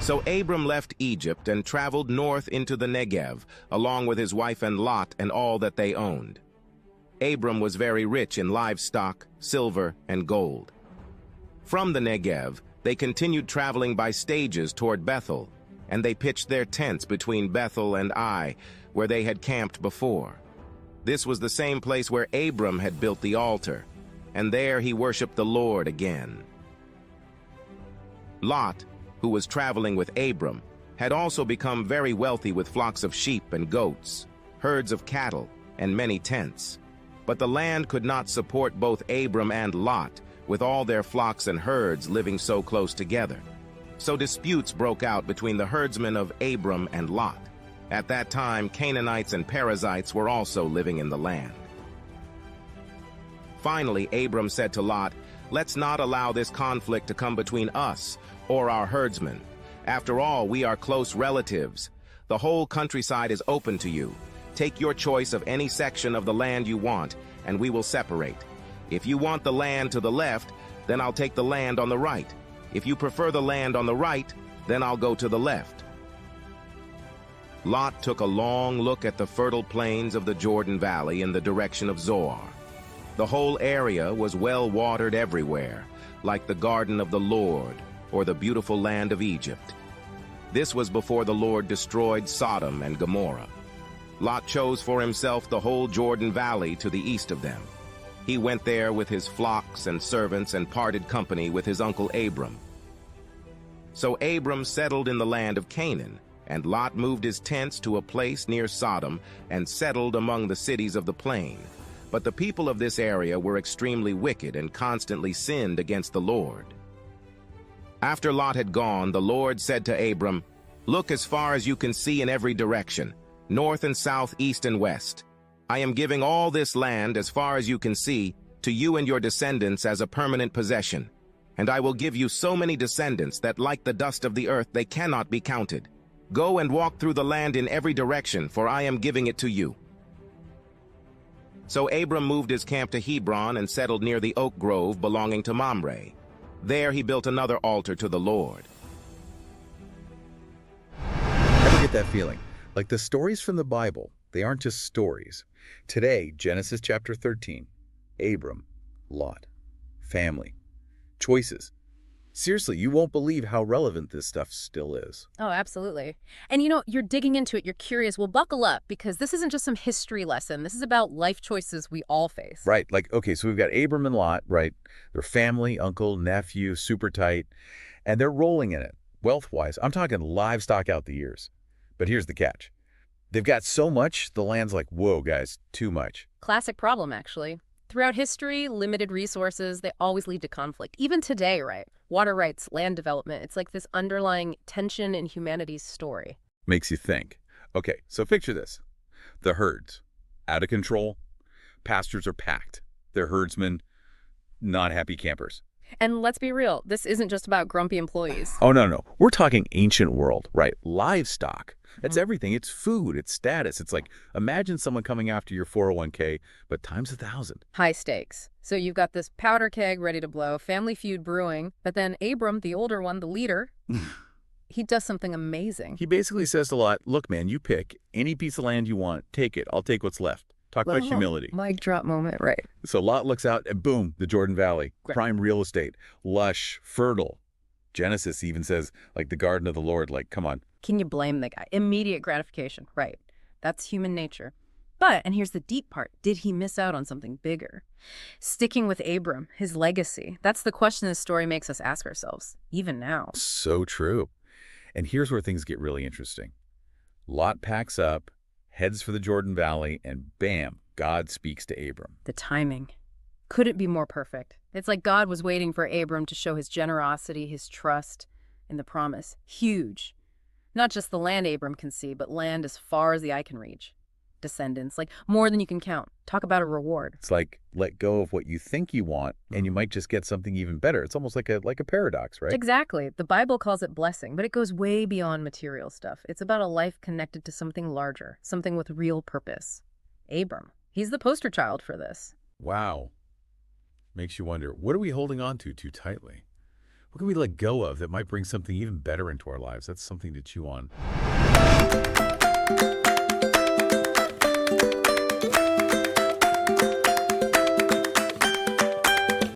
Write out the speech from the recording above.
So Abram left Egypt and traveled north into the Negev, along with his wife and Lot and all that they owned. Abram was very rich in livestock, silver, and gold. From the Negev, they continued traveling by stages toward Bethel, and they pitched their tents between Bethel and Ai, where they had camped before. This was the same place where Abram had built the altar, and there he worshipped the Lord again. Lot, who was traveling with Abram, had also become very wealthy with flocks of sheep and goats, herds of cattle, and many tents. But the land could not support both Abram and Lot, with all their flocks and herds living so close together. So disputes broke out between the herdsmen of Abram and Lot. At that time, Canaanites and Perizzites were also living in the land. Finally, Abram said to Lot, "Let's not allow this conflict to come between us or our herdsmen. After all, we are close relatives. The whole countryside is open to you. Take your choice of any section of the land you want, and we will separate. If you want the land to the left, then I'll take the land on the right. If you prefer the land on the right, then I'll go to the left." Lot took a long look at the fertile plains of the Jordan Valley in the direction of Zoar. The whole area was well watered everywhere, like the garden of the Lord or the beautiful land of Egypt. This was before the Lord destroyed Sodom and Gomorrah. Lot chose for himself the whole Jordan Valley to the east of them. He went there with his flocks and servants and parted company with his uncle Abram. So Abram settled in the land of Canaan, and Lot moved his tents to a place near Sodom and settled among the cities of the plain. But the people of this area were extremely wicked and constantly sinned against the Lord. After Lot had gone, the Lord said to Abram, "Look as far as you can see in every direction, north and south, east and west. I am giving all this land, as far as you can see, to you and your descendants as a permanent possession. And I will give you so many descendants that, like the dust of the earth, they cannot be counted. Go and walk through the land in every direction, for I am giving it to you." So Abram moved his camp to Hebron and settled near the oak grove belonging to Mamre. There he built another altar to the Lord. Ever get that feeling? Like the stories from the Bible, they aren't just stories. Today, Genesis chapter 13, Abram, Lot, family, choices. Seriously, you won't believe how relevant this stuff still is. Oh, absolutely. And you're digging into it, you're curious. Well, buckle up, because this isn't just some history lesson. This is about life choices we all face. Right, like, okay, so we've got Abram and Lot, right? They're family, uncle, nephew, super tight, and they're rolling in it, wealth-wise. I'm talking livestock out the years. But here's the catch. They've got so much, the land's like, whoa, guys, too much. Classic problem, actually. Throughout history, limited resources, they always lead to conflict. Even today, right? Water rights, land development, it's like this underlying tension in humanity's story. Makes you think. Okay, so picture this. The herds, out of control. Pastures are packed. They're herdsmen, not happy campers. And let's be real, this isn't just about grumpy employees. Oh, no. We're talking ancient world, right? Livestock. That's everything. It's food. It's status. It's like, imagine someone coming after your 401k, but times 1,000. High stakes. So you've got this powder keg ready to blow, family feud brewing, but then Abram, the older one, the leader, he does something amazing. He basically says to Lot, look, man, you pick any piece of land you want. Take it. I'll take what's left. Talk about humility. Mic drop moment, right. So Lot looks out and boom, the Jordan Valley. Great. Prime real estate. Lush, fertile. Genesis even says, like the garden of the Lord, like, come on. Can you blame the guy? Immediate gratification, right. That's human nature. But, and here's the deep part, did he miss out on something bigger? Sticking with Abram, his legacy, that's the question this story makes us ask ourselves, even now. So true. And here's where things get really interesting. Lot packs up, heads for the Jordan Valley, and bam, God speaks to Abram. The timing. Couldn't be more perfect. It's like God was waiting for Abram to show his generosity, his trust in the promise. Huge. Not just the land Abram can see, but land as far as the eye can reach. Descendants, like more than you can count. Talk about a reward. It's like, let go of what you think you want, and you might just get something even better. It's almost like a paradox, right? Exactly. The Bible calls it blessing, but it goes way beyond material stuff. It's about a life connected to something larger, something with real purpose. Abram, he's the poster child for this. Wow. Makes you wonder, what are we holding on to too tightly? What can we let go of that might bring something even better into our lives? That's something to chew on.